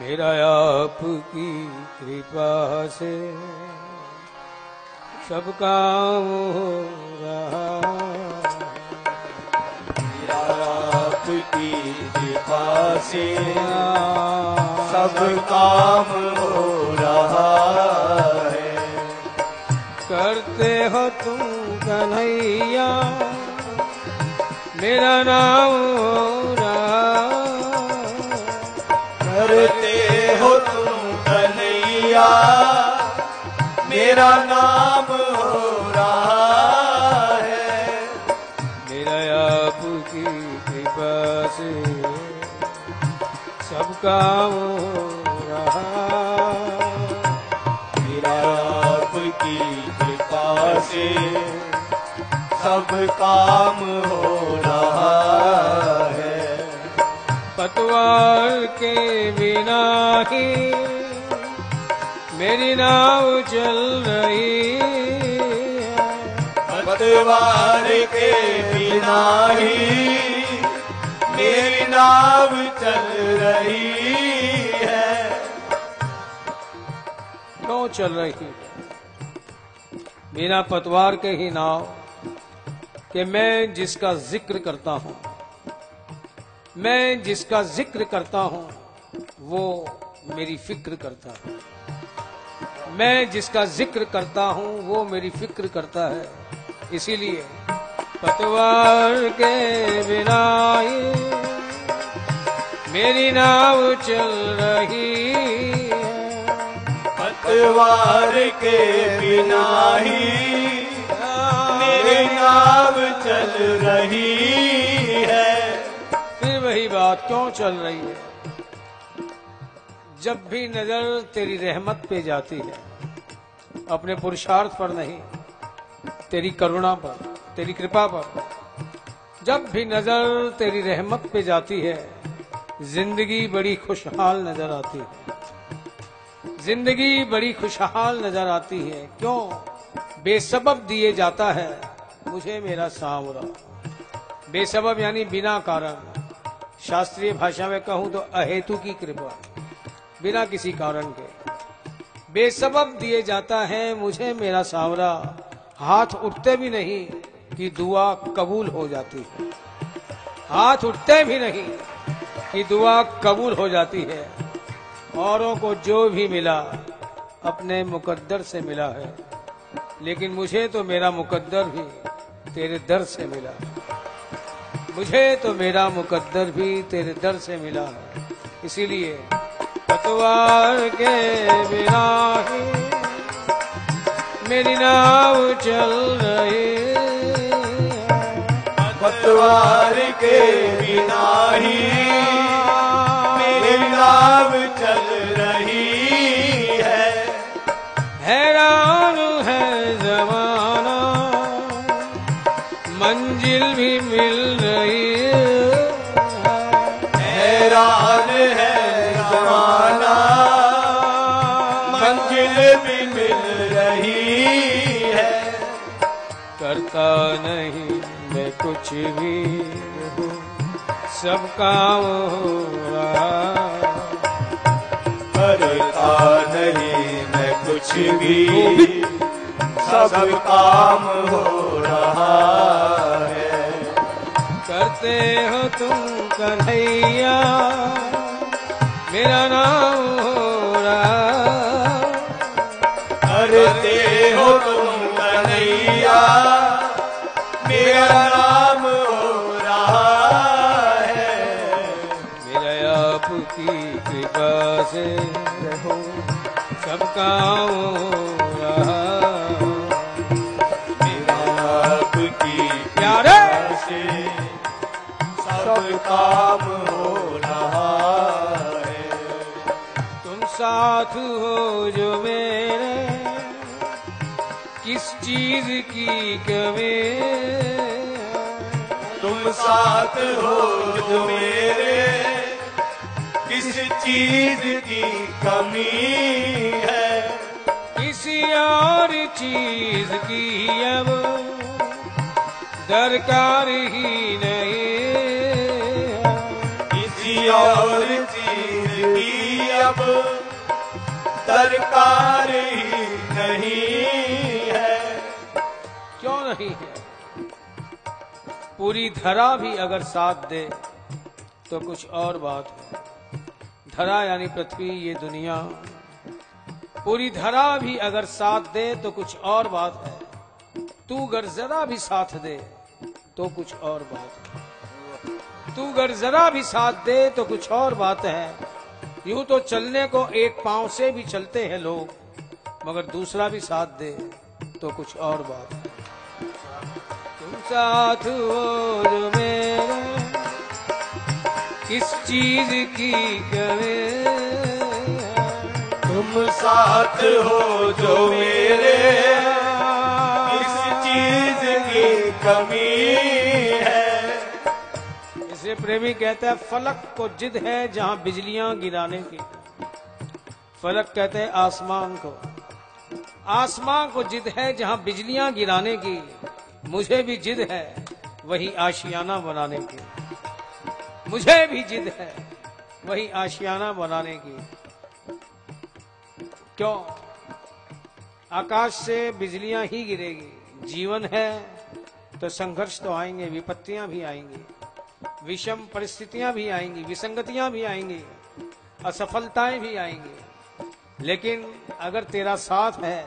मेरा आपकी कृपा से सब काम हो रहा। मेरा आपकी कृपा से सब काम हो रहा है। करते हो तुम कन्हैया मेरा नाम हो रहा। करते हो तुम कन्हैया मेरा नाम हो रहा है। मेरा आपकी कृपा से सब काम हो रहा। मेरा आपकी कृपा से सब काम हो रहा है। पतवार के बिना ही मेरी नाव चल रही है। पतवार के बिना ही मेरी नाव चल रही है। क्यों चल रही है? बिना पतवार के ही नाव कि मैं जिसका जिक्र करता हूं, मैं जिसका जिक्र करता हूं वो मेरी फिक्र करता है। मैं जिसका जिक्र करता हूं वो मेरी फिक्र करता है। इसीलिए पतवार के बिना ही मेरी नाव चल रही है। पतवार के बिना ही मेरी नाव चल रही है। फिर वही बात, क्यों चल रही है? जब भी नजर तेरी रहमत पे जाती है, अपने पुरुषार्थ पर नहीं, तेरी करुणा पर, तेरी कृपा पर, जब भी नजर तेरी रहमत पे जाती है, जिंदगी बड़ी खुशहाल नजर आती है। जिंदगी बड़ी खुशहाल नजर आती है। क्यों? बेसबब दिए जाता है मुझे मेरा सांवरा। बेसबब यानी बिना कारण। शास्त्रीय भाषा में कहूं तो अहेतु की कृपा, बिना किसी कारण के बेसबब दिए जाता है मुझे मेरा सांवरा। हाथ उठते भी नहीं कि दुआ कबूल हो जाती है। हाथ उठते भी नहीं कि दुआ कबूल हो जाती है। औरों को जो भी मिला अपने मुकद्दर से मिला है, लेकिन मुझे तो मेरा मुकद्दर भी तेरे दर से मिला। मुझे तो मेरा मुकद्दर भी तेरे दर से मिला है। इसीलिए पतवार के बिना ही मेरी नाव चल रही है। पतवार के बिना ही मेरी नाव चल रही है। हैरान है जमाना मंजिल भी मिल रही है। हैरान है जमाना मंजिल भी मिल रही है। करता नहीं मैं कुछ भी हूँ, सब काम हो रहा। करता नहीं मैं कुछ भी, सब काम हो रहा है। करते हो तुम कन्हैया मेरा नाम हो रहा। करते हो तुम कन्हैया मेरा नाम हो रहा है। मेरा आपकी कृपा से सब काम हो रहा। मेरा आपकी प्यारे से सब काम हो रहा है। तुम साथ हो जो मेरे, किस चीज की कमी। तुम साथ हो जो मेरे, किस चीज की कमी है। किसी और चीज की अब दरकार ही नहीं। किसी और चीज की अब दरकार ही नहीं है। क्यों नहीं है? पूरी धरा भी अगर साथ दे तो कुछ और बात है। धरा यानी पृथ्वी, ये दुनिया, पूरी धरा भी अगर साथ दे तो कुछ और बात है। तू अगर जरा भी साथ दे तो कुछ और बात है। तू अगर जरा भी साथ दे तो कुछ और बात है। यूं तो चलने को एक पांव से भी चलते हैं लोग, मगर दूसरा भी साथ दे तो कुछ और बात है। तुम साथ हो जो मेरे, किस चीज की कमी? तुम साथ हो जो मेरे, किस चीज की कमी है। इसे प्रेमी कहता है फलक को जिद है जहां बिजलियां गिराने की। फलक कहते हैं आसमान को, आसमान को जिद है जहां बिजलियां गिराने की। मुझे भी जिद है वही आशियाना बनाने की। मुझे भी जिद है वही आशियाना बनाने की। क्यों? आकाश से बिजलियां ही गिरेगी। जीवन है तो संघर्ष तो आएंगे, विपत्तियां भी आएंगी, विषम परिस्थितियां भी आएंगी, विसंगतियां भी आएंगी, असफलताएं भी आएंगी। लेकिन अगर तेरा साथ है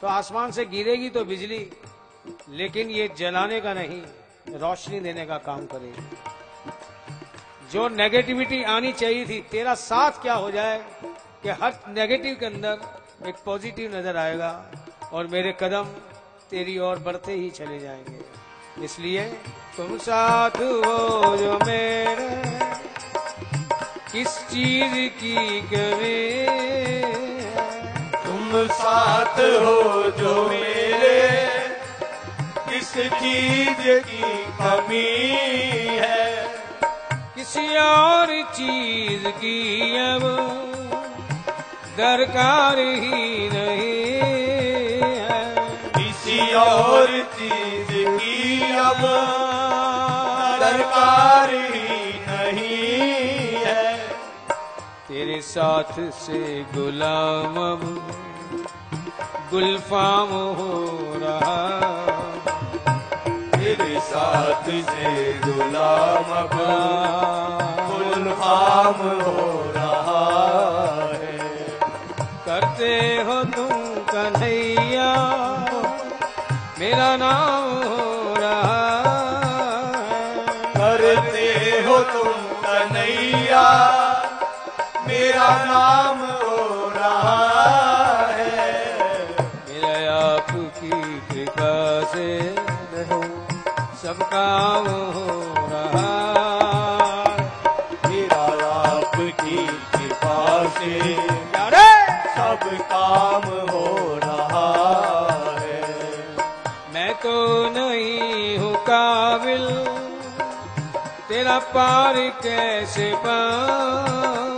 तो आसमान से गिरेगी तो बिजली, लेकिन ये जलाने का नहीं, रोशनी देने का काम करेगी। जो नेगेटिविटी आनी चाहिए थी, तेरा साथ क्या हो जाए कि हर नेगेटिव के अंदर एक पॉजिटिव नजर आएगा और मेरे कदम तेरी ओर बढ़ते ही चले जाएंगे। इसलिए तुम साथ हो जो मेरे, किस चीज की कमी? तुम साथ हो जो मेरे, किस चीज की कमी है। किसी और चीज की अब दरकार ही नहीं है। किसी और चीज की अब दरकार ही नहीं है। तेरे साथ से गुलाम अब गुलफाम हो रहा। तेरे साथ से गुलाम अब गुलफाम हो रहा है। करते हो तुम कन्हैया मेरा नाम हो रहा है। करते हो तुम कन्हैया मेरा नाम हो रहा है। मेरा आपकी कृपा से सब काम हो रहा। मेरा आपकी कृपा से सब काम हो रहा है। मैं तो नहीं हूँ काबिल तेरा पार कैसे पाऊं।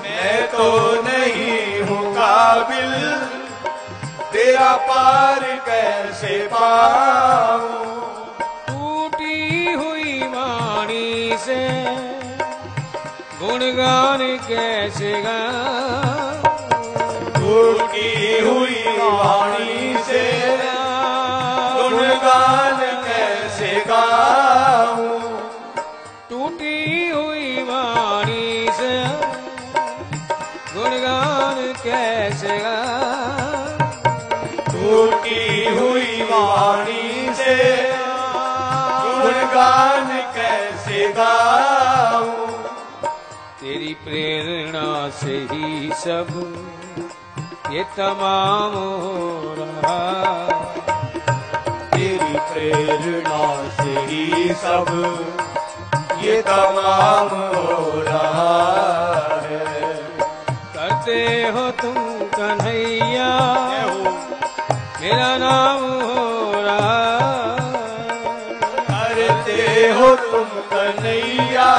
मैं तो नहीं हूँ काबिल तेरा पार कैसे पाऊं। टूटी हुई वाणी से गुणगान कैसे गाऊं। टूटी हुई वाणी से गुणगान कैसे गाऊं। टूटी हुई वाणी से गुणगान कैसे गाऊं। टूटी हुई वाणी से गुणगान कैसे गाऊं। तेरी प्रेरणा से ही सब ये तमाम हो रहा। तेरी प्रेरणा से ही सब ये तमाम हो रहा है। करते हो तुम कन्हैया मेरा नाम हो रहा। करते हो तुम कन्हैया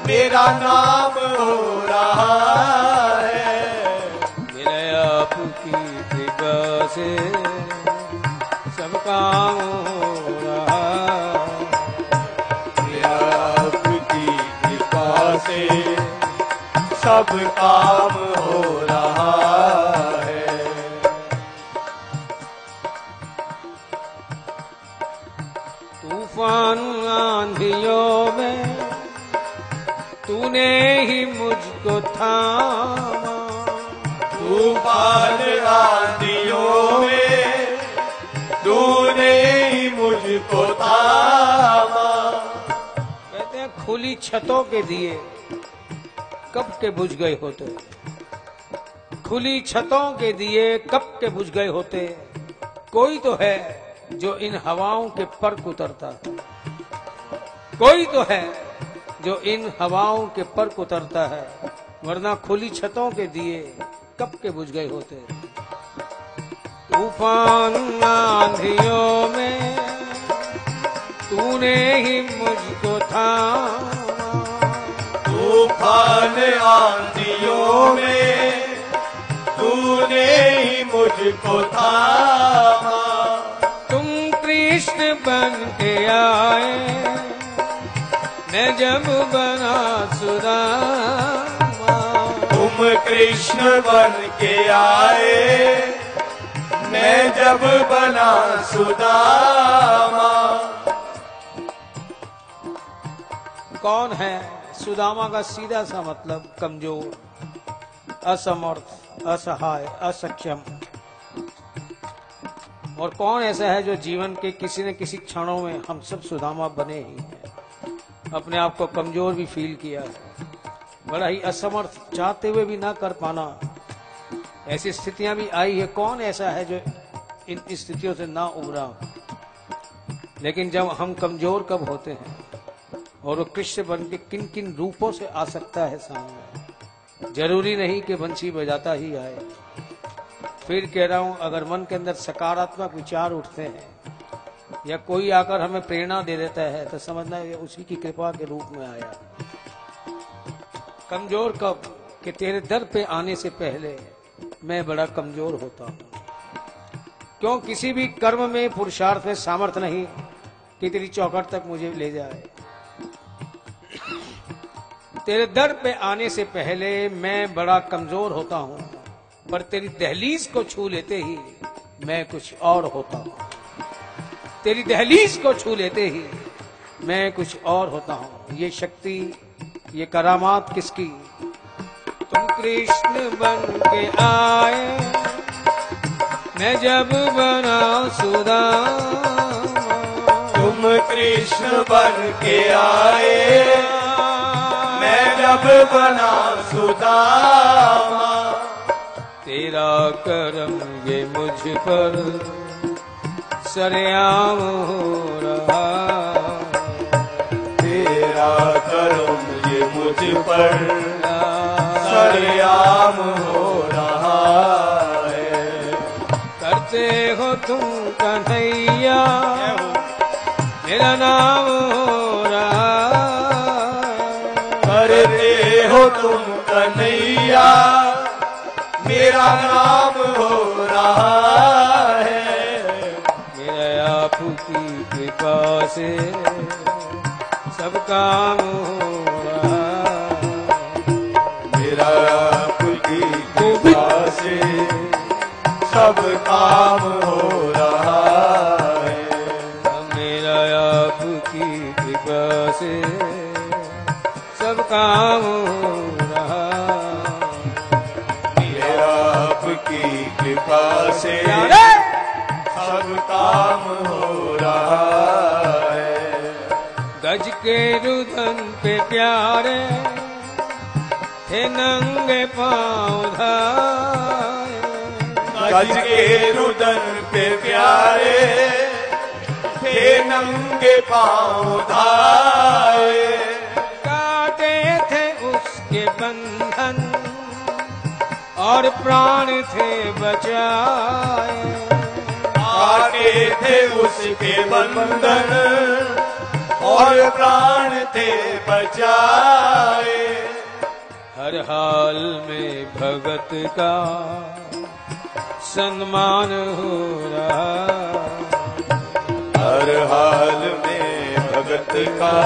मेरा नाम हो रहा है। मेरे आपकी कृपा से सब काम हो रहा। मेरा आपकी कृपा से सब काम हो रहा है। तूफान आंधियों में तूने ही मुझको थामा, तूफान आंधियों में तूने ही मुझको थामा। कहते हैं खुली छतों के दिए कब के बुझ गए होते, खुली छतों के दिए कब के बुझ गए होते। कोई तो है जो इन हवाओं के पर उतरता है, कोई तो है जो इन हवाओं के पर उतरता है, वरना खुली छतों के दिए कब के बुझ गए होते। तूफान आंधियों में तूने ही मुझको थामा, तूफान आंधियों में तूने ही मुझको थामा। तुम कृष्ण बन के आए मैं जब बना सुदामा, तुम कृष्ण बन के आए मैं जब बना सुदामा। कौन है सुदामा का सीधा सा मतलब कमजोर, असमर्थ, असहाय, असक्षम। और कौन ऐसा है जो जीवन के किसी न किसी क्षणों में हम सब सुदामा बने ही हैं, अपने आप को कमजोर भी फील किया है, बड़ा ही असमर्थ, चाहते हुए भी ना कर पाना, ऐसी स्थितियां भी आई है। कौन ऐसा है जो इन स्थितियों से ना उबरा हो। लेकिन जब हम कमजोर कब होते हैं और वो कृष्ण बन के किन किन रूपों से आ सकता है सामने, जरूरी नहीं कि बंसी बजाता ही आए। फिर कह रहा हूं, अगर मन के अंदर सकारात्मक विचार उठते हैं या कोई आकर हमें प्रेरणा दे देता है तो समझना ये उसी की कृपा के रूप में आया। कमजोर कब कि तेरे दर पे आने से पहले मैं बड़ा कमजोर होता हूं। क्यों किसी भी कर्म में, पुरुषार्थ में सामर्थ्य नहीं कि तेरी चौखट तक मुझे ले जाए। तेरे दर पे आने से पहले मैं बड़ा कमजोर होता हूं, पर तेरी दहलीज को छू लेते ही मैं कुछ और होता हूं। तेरी दहलीज को छू लेते ही मैं कुछ और होता हूं। ये शक्ति, ये करामात किसकी? तुम कृष्ण बन के आए मैं जब बना सुदामा, तुम कृष्ण बन के आए मैं जब बना सुदामा। तेरा करम ये मुझ पर सरेआम हो रहा, तेरा करम ये मुझ पर सरेआम हो रहा है। करते हो तुम कन्हैया मेरा नाम हो रहा, करते हो तुम कन्हैया मेरा नाम हो रहा है। मेरा आपकी कृपा से सब काम हो रहा, मेरा आपकी कृपा से सब काम हो रहा है। मेरा आपकी कृपा से सब काम हो रहा, मेरा आपकी कृपा से सब काम हो रहा है। गज के रुदन पे प्यारे थे नंगे पाँव धाये, गज के रुदन पे प्यारे थे नंगे पाँव धाये, काटे थे उसके बंधन और प्राण थे बचाए, काटे थे उसके बंधन और प्राण थे बचाए। हर हाल में भगत का सम्मान हो रहा, हर हाल में भगत का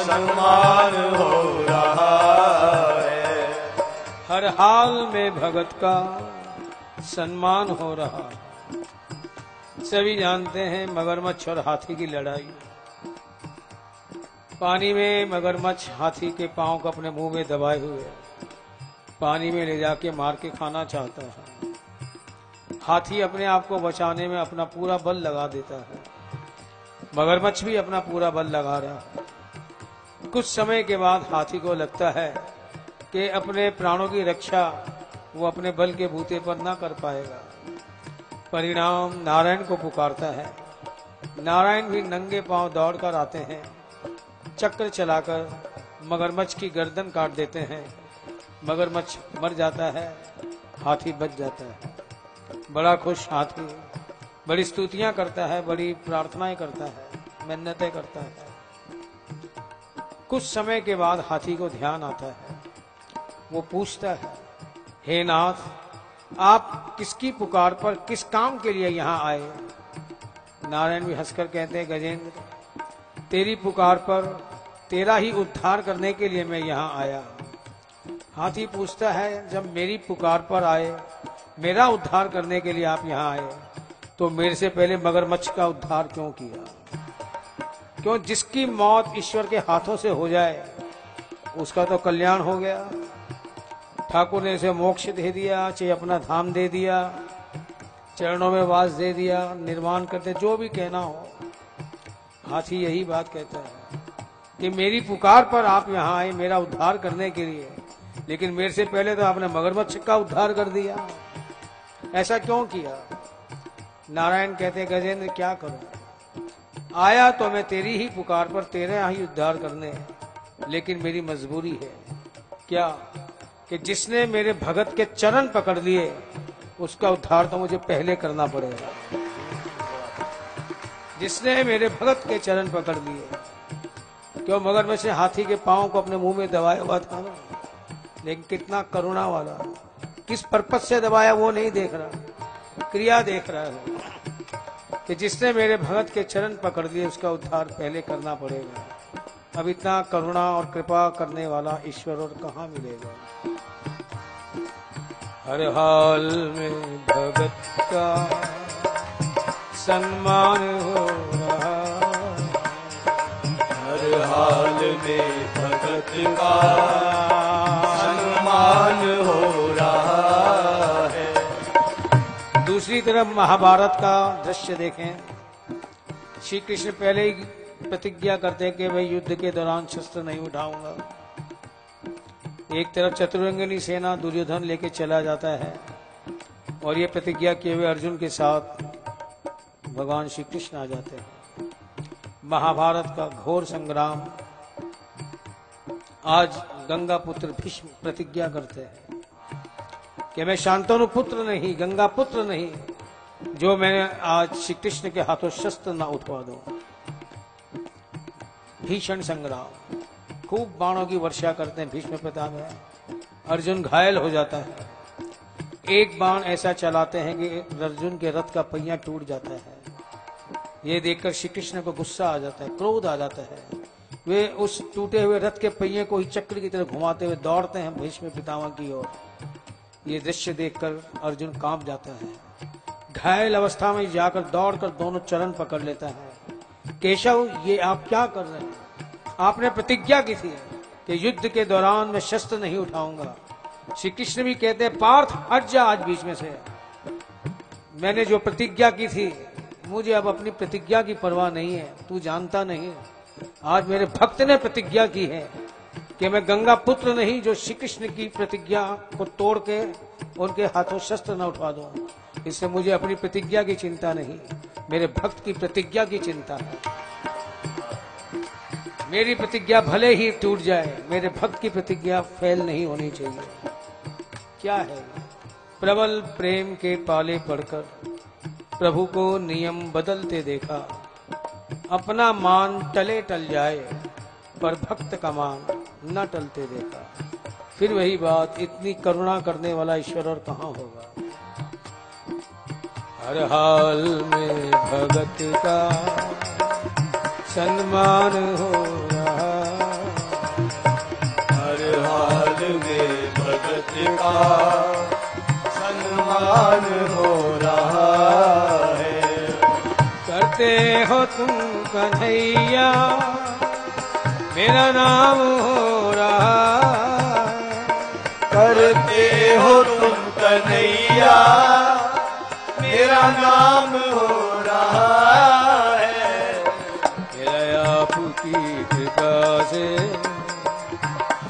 सम्मान हो रहा है। हर हाल में भगत का सम्मान हो रहा। सभी जानते हैं मगरमच्छ और हाथी की लड़ाई। पानी में मगरमच्छ हाथी के पांव को अपने मुंह में दबाए हुए पानी में ले जाके मार के खाना चाहता है। हाथी अपने आप को बचाने में अपना पूरा बल लगा देता है, मगरमच्छ भी अपना पूरा बल लगा रहा है। कुछ समय के बाद हाथी को लगता है कि अपने प्राणों की रक्षा वो अपने बल के बूते पर ना कर पाएगा। परिणाम नारायण को पुकारता है। नारायण भी नंगे पांव दौड़कर आते हैं, चक्र चलाकर मगरमच्छ की गर्दन काट देते हैं। मगरमच्छ मर जाता है, हाथी बच जाता है। बड़ा खुश हाथी बड़ी स्तुतियां करता है, बड़ी प्रार्थनाएं करता है, मिन्नतें करता है। कुछ समय के बाद हाथी को ध्यान आता है। वो पूछता है, हे नाथ, आप किसकी पुकार पर किस काम के लिए यहाँ आए? नारायण भी हंसकर कहते हैं, गजेंद्र, तेरी पुकार पर तेरा ही उद्धार करने के लिए मैं यहाँ आया। हाथी पूछता है, जब मेरी पुकार पर आए, मेरा उद्धार करने के लिए आप यहाँ आए, तो मेरे से पहले मगरमच्छ का उद्धार क्यों किया? क्यों जिसकी मौत ईश्वर के हाथों से हो जाए उसका तो कल्याण हो गया। ठाकुर ने इसे मोक्ष दे दिया, चाहे अपना धाम दे दिया, चरणों में वास दे दिया, निर्माण करते, जो भी कहना हो। हाथी यही बात कहता है कि मेरी पुकार पर आप यहाँ आए मेरा उद्धार करने के लिए, लेकिन मेरे से पहले तो आपने मगरमच्छ का उद्धार कर दिया। ऐसा क्यों किया? नारायण कहते, गजेंद्र क्या करूं, आया तो मैं तेरी ही पुकार पर तेरा ही उद्धार करने, लेकिन मेरी मजबूरी है क्या कि जिसने मेरे भगत के चरण पकड़ लिए उसका उद्धार तो मुझे पहले करना पड़ेगा। जिसने मेरे भगत के चरण पकड़ लिए, क्यों मगरमच्छ हाथी के पांव को अपने मुंह में दबाया हुआ था ना, लेकिन कितना करुणा वाला, किस पर्पज से दबाया वो नहीं देख रहा, क्रिया देख रहा है कि जिसने मेरे भगत के चरण पकड़ लिए उसका उद्धार पहले करना पड़ेगा। अब इतना करुणा और कृपा करने वाला ईश्वर और कहाँ मिलेगा? हर हाल में भगत का सम्मान हो रहा। हर हाल में भगत का सम्मान हो रहा है। दूसरी तरफ महाभारत का दृश्य देखें। श्री कृष्ण पहले ही प्रतिज्ञा करते हैं कि मैं युद्ध के दौरान शस्त्र नहीं उठाऊंगा। एक तरफ चतुरंगिनी सेना दुर्योधन लेके चला जाता है और ये प्रतिज्ञा किए हुए अर्जुन के साथ भगवान श्री कृष्ण आ जाते हैं। महाभारत का घोर संग्राम। आज गंगा पुत्र भीष्म प्रतिज्ञा करते हैं कि मैं शांतनु पुत्र नहीं, गंगा पुत्र नहीं, जो मैंने आज श्री कृष्ण के हाथों शस्त्र ना उठवा दूं। भीषण संग्राम, खूब बाणों की वर्षा करते हैं भीष्म पितामह। अर्जुन घायल हो जाता है। एक बाण ऐसा चलाते हैं कि अर्जुन के रथ का पहिया टूट जाता है। ये देखकर श्री कृष्ण को गुस्सा आ जाता है, क्रोध आ जाता है। वे उस टूटे हुए रथ के पहिए को ही चक्र की तरह घुमाते हुए दौड़ते हैं भीष्म पितामह की ओर। ये दृश्य देखकर अर्जुन कांप जाता है। घायल अवस्था में जाकर दौड़कर दोनों चरण पकड़ लेता है। केशव, ये आप क्या कर रहे हैं? आपने प्रतिज्ञा की थी कि युद्ध के दौरान मैं शस्त्र नहीं उठाऊंगा। श्री कृष्ण भी कहते हैं, पार्थ हट जा आज बीच में से। मैंने जो प्रतिज्ञा की थी, मुझे अब अपनी प्रतिज्ञा की परवाह नहीं है। तू जानता नहीं, आज मेरे भक्त ने प्रतिज्ञा की है कि मैं गंगा पुत्र नहीं, जो श्री कृष्ण की प्रतिज्ञा को तोड़ के उनके हाथों शस्त्र न उठवा दूं। इससे मुझे अपनी प्रतिज्ञा की चिंता नहीं, मेरे भक्त की प्रतिज्ञा की चिंता है। मेरी प्रतिज्ञा भले ही टूट जाए, मेरे भक्त की प्रतिज्ञा फेल नहीं होनी चाहिए। क्या है? प्रबल प्रेम के पाले पड़कर प्रभु को नियम बदलते देखा। अपना मान टले टल जाए, पर भक्त का मान न टलते देखा। फिर वही बात, इतनी करुणा करने वाला ईश्वर और कहाँ होगा? हर हाल में भगत का सम्मान हो रहा। हर हाल में भगत सत्य का सम्मान हो रहा है। करते हो तुम कन्हैया मेरा नाम हो रहा है। करते हो तुम कन्हैया मेरा नाम हो रहा है। मेरा आपकी कृपा से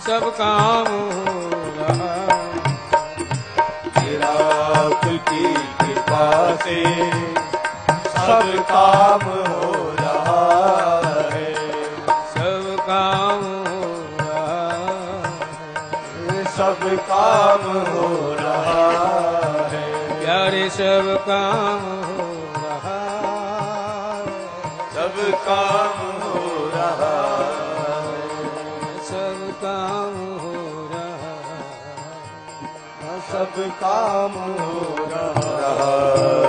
सब काम हो रहा है। मेरा आपकी कृपा से सब काम हो रहा है। सब काम हो रहा है। सब काम हो रहा है। प्यारे सब काम हो रहा है। सब काम हो रहा है। सब काम हो रहा है। सब काम हो रहा है।